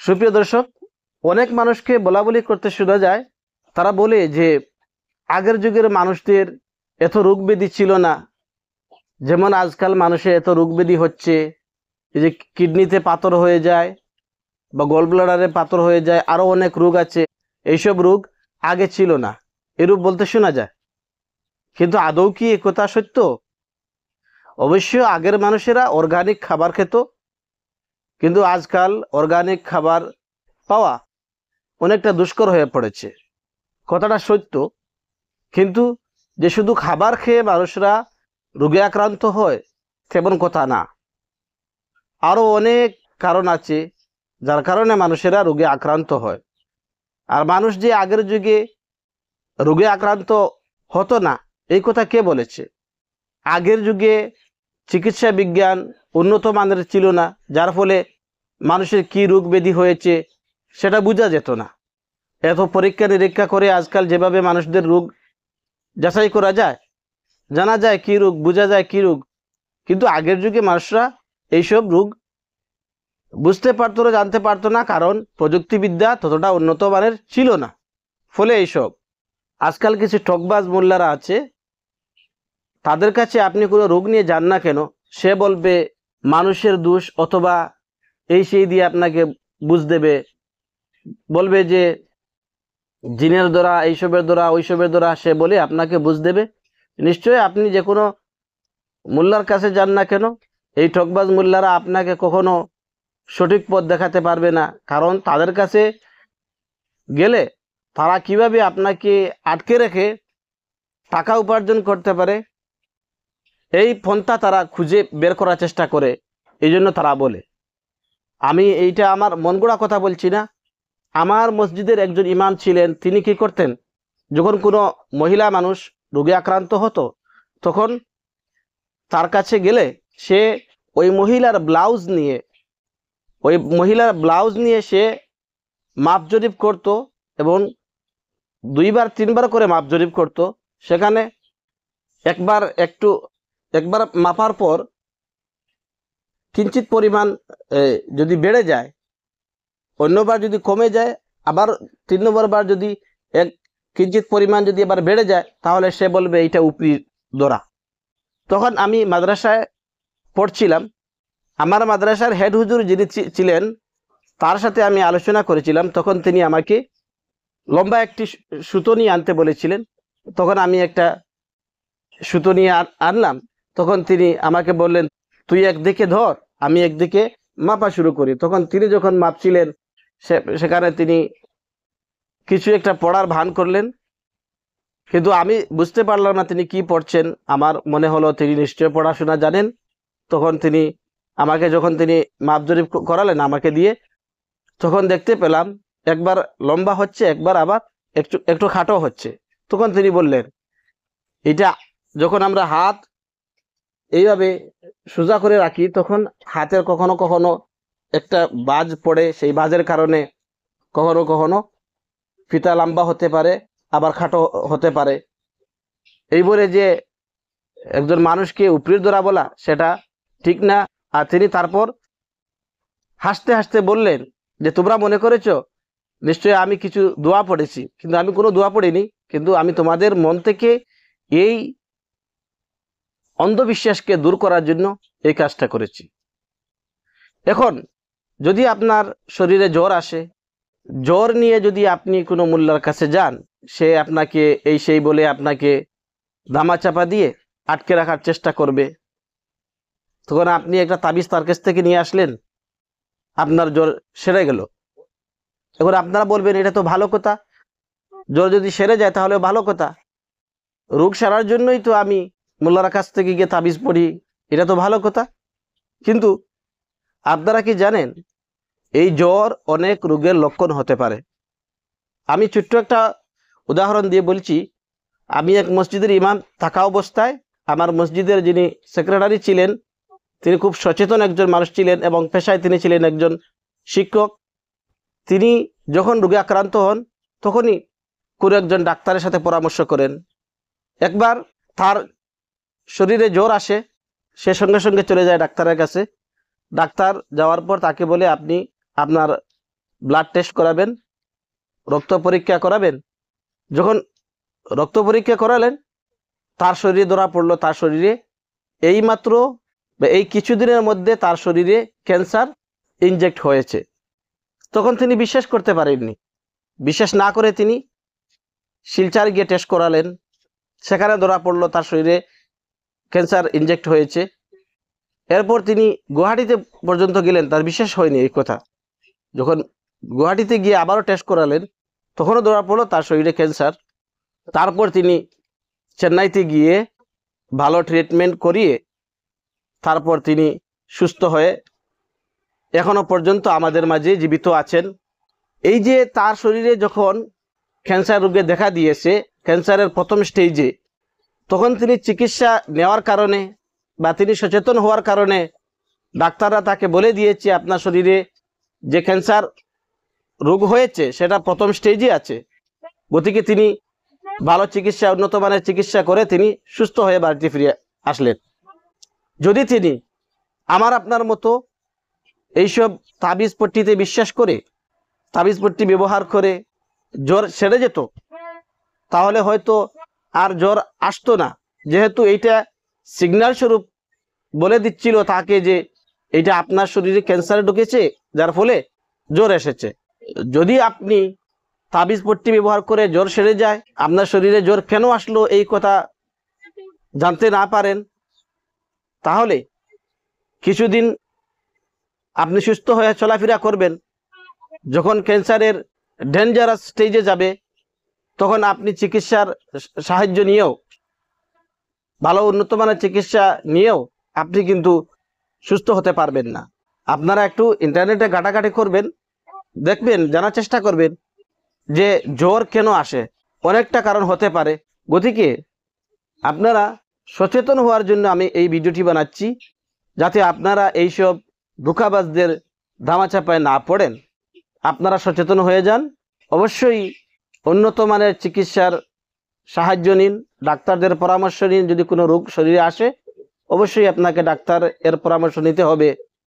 সুপ্রিয় দর্শক, অনেক মানুষকে বলাবলি করতে শোনা যায়। তারা বলে যে আগের যুগের মানুষদের এত রোগ ব্যাধি ছিল না, যেমন আজকাল মানুষের এত রোগ ব্যাধি হচ্ছে। এই যে কিডনিতে পাথর হয়ে যায় বা গল ব্লাডারে পাথর হয়ে যায়, আরো অনেক রোগ আছে, এইসব রোগ আগে ছিল না, এরূপ বলতে শোনা যায়। কিন্তু আদৌ কি একথা সত্য? অবশ্য আগের মানুষেরা অর্গানিক খাবার খেত, কিন্তু আজকাল অর্গানিক খাবার পাওয়া অনেকটা দুষ্কর হয়ে পড়েছে। কথাটা সত্য, কিন্তু যে শুধু খাবার খেয়ে মানুষরা রোগে আক্রান্ত হয় তেমন কথা না। আরো অনেক কারণ আছে যার কারণে মানুষেরা রোগে আক্রান্ত হয়। আর মানুষ যে আগের যুগে রোগে আক্রান্ত হতো না, এই কথা কে বলেছে? আগের যুগে চিকিৎসা বিজ্ঞান উন্নত মানের ছিল না, যার ফলে মানুষের কি রোগ ব্যাধি হয়েছে সেটা বোঝা যেত না। এত পরীক্ষা নিরীক্ষা করে আজকাল যেভাবে মানুষদের রোগ যাচাই করা যায়, জানা যায় কি রোগ, বোঝা যায় কি রোগ, কিন্তু আগের যুগে মানুষরা এইসব রোগ বুঝতে পারতো না, জানতে পারতো না, কারণ প্রযুক্তিবিদ্যা ততটা উন্নত মানের ছিল না। ফলে এইসব আজকাল কিছু ঠকবাজ মোল্লারা আছে, তাদের কাছে আপনি কোনো রোগ নিয়ে যান না কেন, সে বলবে মানুষের দোষ অথবা এই সেই দিয়ে আপনাকে বুঝ দেবে, বলবে যে জিনের দ্বারা, এইসবের দ্বারা, ওইসবের দ্বারা, সে বলে আপনাকে বুঝ দেবে। নিশ্চয়ই আপনি যে কোনো মোল্লার কাছে যান না কেন, এই ঠকবাজ মোল্লারা আপনাকে কখনো সঠিক পথ দেখাতে পারবে না, কারণ তাদের কাছে গেলে তারা কিভাবে আপনাকে আটকে রেখে টাকা উপার্জন করতে পারে এই পন্থা তারা খুঁজে বের করার চেষ্টা করে। এই জন্য তারা বলে, আমি এইটা আমার মন গড়া কথা বলছি না। আমার মসজিদের একজন ইমাম ছিলেন, তিনি কি করতেন, যখন কোনো মহিলা মানুষ রোগে আক্রান্ত হতো তখন তার কাছে গেলে সে ওই মহিলার ব্লাউজ নিয়ে সে মাপ জরিপ করত, এবং 2বার 3বার করে মাপ জরিপ করত। সেখানে একবার মাপার পর কিঞ্চিত পরিমাণ যদি বেড়ে যায়, অন্যবার যদি কমে যায়, আবার 3 নম্বর বার যদি কিঞ্চিত পরিমাণ যদি আবার বেড়ে যায়, তাহলে সে বলবে এইটা উপরি দরা। তখন আমি মাদ্রাসায় পড়ছিলাম, আমার মাদ্রাসার হেড হুজুর যিনি ছিলেন তার সাথে আমি আলোচনা করেছিলাম। তখন তিনি আমাকে লম্বা একটি সুতো নিয়ে আনতে বলেছিলেন। তখন আমি একটা সুতো নিয়ে আনলাম। তখন তিনি আমাকে বললেন, তুই একদিকে ধর, আমি একদিকে মাপা শুরু করি। তখন তিনি যখন মাপছিলেন, সেখানে তিনি কিছু একটা পড়ার ভান করলেন, কিন্তু আমি বুঝতে পারলাম না তিনি কি পড়ছেন। আমার মনে হলো তিনি নিশ্চয় পড়াশোনা জানেন। তখন তিনি যখন তিনি মাপ জরিপ করালেন আমাকে দিয়ে, তখন দেখতে পেলাম একবার লম্বা হচ্ছে, একবার আবার একটু খাটো হচ্ছে। তখন তিনি বললেন, এটা যখন আমরা হাত এইভাবে সোজা করে রাখি, তখন হাতের কখনো কখনো একটা বাজ পড়ে, সেই বাজের কারণে কখনো কখনো ফিতা লম্বা হতে পারে, আবার খাটো হতে পারে। এই বলে যে একজন মানুষকে উপরি ধরা বলা, সেটা ঠিক না। আর তিনি তারপর হাসতে হাসতে বললেন যে তোমরা মনে করেছো নিশ্চয়ই আমি কিছু দোয়া পড়েছি, কিন্তু আমি কোনো দোয়া পড়িনি, কিন্তু আমি তোমাদের মন থেকে এই অন্ধবিশ্বাসকে দূর করার জন্য এই কাজটা করেছি। এখন যদি আপনার শরীরে জ্বর আসে, জ্বর নিয়ে যদি আপনি কোনো মোল্লার কাছে যান, সে আপনাকে এই সেই বলে আপনাকে ধামাচাপা দিয়ে আটকে রাখার চেষ্টা করবে। তখন আপনি একটা তাবিজ তার কাছ থেকে নিয়ে আসলেন, আপনার জ্বর সেরে গেল। এখন আপনারা বলবেন এটা তো ভালো কথা, জ্বর যদি সেরে যায় তাহলে ভালো কথা, রোগ সারার জন্যই তো আমি মোল্লার কাছ থেকে গিয়ে তাবিজ পড়ি, এটা তো ভালো কথা। কিন্তু আপনারা কি জানেন, এই জ্বর অনেক রোগের লক্ষণ হতে পারে। আমি ছোট্ট একটা উদাহরণ দিয়ে বলছি। আমি এক মসজিদের ইমাম থাকা অবস্থায় আমার মসজিদের যিনি সেক্রেটারি ছিলেন, তিনি খুব সচেতন একজন মানুষ ছিলেন এবং পেশায় তিনি ছিলেন একজন শিক্ষক। তিনি যখন রোগে আক্রান্ত হন, তখনই কোনো একজন ডাক্তারের সাথে পরামর্শ করেন। একবার তার শরীরে জ্বর আসে, সে সঙ্গে সঙ্গে চলে যায় ডাক্তারের কাছে। ডাক্তার যাওয়ার পর তাকে বলে, আপনি আপনার ব্লাড টেস্ট করাবেন, রক্ত পরীক্ষা করাবেন। যখন রক্ত পরীক্ষা করালেন, তার শরীরে ধরা পড়লো তার শরীরে এইমাত্র বা এই কিছুদিনের মধ্যে তার শরীরে ক্যান্সার ইনজেক্ট হয়েছে। তখন তিনি বিশ্বাস করতে পারেননি। বিশ্বাস না করে তিনি শিলচর গিয়ে টেস্ট করালেন, সেখানে ধরা পড়লো তার শরীরে ক্যান্সার ইনজেক্ট হয়েছে। এরপর তিনি গুয়াহাটিতে পর্যন্ত গেলেন, তার বিশ্বাস হয়নি এই কথা। যখন গুয়াহাটিতে গিয়ে আবারও টেস্ট করালেন, তখনও ধরা পড়লো তার শরীরে ক্যান্সার। তারপর তিনি চেন্নাইতে গিয়ে ভালো ট্রিটমেন্ট করিয়ে তারপর তিনি সুস্থ হয়ে এখনো পর্যন্ত আমাদের মাঝে জীবিত আছেন। এই যে তার শরীরে যখন ক্যান্সার রোগে দেখা দিয়েছে, ক্যান্সারের প্রথম স্টেজে, তখন তিনি চিকিৎসা নেওয়ার কারণে বা তিনি সচেতন হওয়ার কারণে ডাক্তাররা তাকে বলে দিয়েছে আপনার শরীরে যে ক্যান্সার রোগ হয়েছে সেটা প্রথম স্টেজে আছে। গতিকে তিনি ভালো চিকিৎসা, উন্নত মানের চিকিৎসা করে তিনি সুস্থ হয়ে বাড়িতে ফিরে আসলেন। যদি তিনি আমার আপনার মতো এইসব তাবিজ পট্টিতে বিশ্বাস করে, তাবিজ পট্টি ব্যবহার করে জ্বর সেরে যেত, তাহলে হয়তো আর জ্বর আসতো না। যেহেতু এইটা সিগন্যাল স্বরূপ বলে দিচ্ছিল তাকে যে এটা আপনার শরীরে ক্যান্সার ঢুকেছে, যার ফলে জ্বর এসেছে। যদি আপনি তাবিজ পট্টি ব্যবহার করে জ্বর সেরে যায়, আপনার শরীরে জ্বর কেন আসলো এই কথা জানতে না পারেন, তাহলে কিছুদিন আপনি সুস্থ হয়ে চলাফেরা করবেন। যখন ক্যান্সারের ডেঞ্জারাস স্টেজে যাবে, তখন আপনি চিকিৎসার সাহায্য নিয়েও, ভালো উন্নত মানের চিকিৎসা নিয়েও আপনি কিন্তু সুস্থ হতে পারবেন না। আপনারা একটু ইন্টারনেটে ঘাটাঘাটি করবেন, দেখবেন, জানার চেষ্টা করবেন যে জ্বর কেন আসে। অনেকটা কারণ হতে পারে। গতিকে আপনারা সচেতন হওয়ার জন্য আমি এই ভিডিওটি বানাচ্ছি, যাতে আপনারা এইসব ধোঁকাবাজদের ধামাচাপায় না পড়েন। আপনারা সচেতন হয়ে যান। অবশ্যই উন্নত মানের চিকিৎসার সাহায্য নিন, ডাক্তারদের পরামর্শ নিন। যদি কোনো রোগ শরীরে আসে, অবশ্যই আপনাকে ডাক্তার এর পরামর্শ নিতে হবে।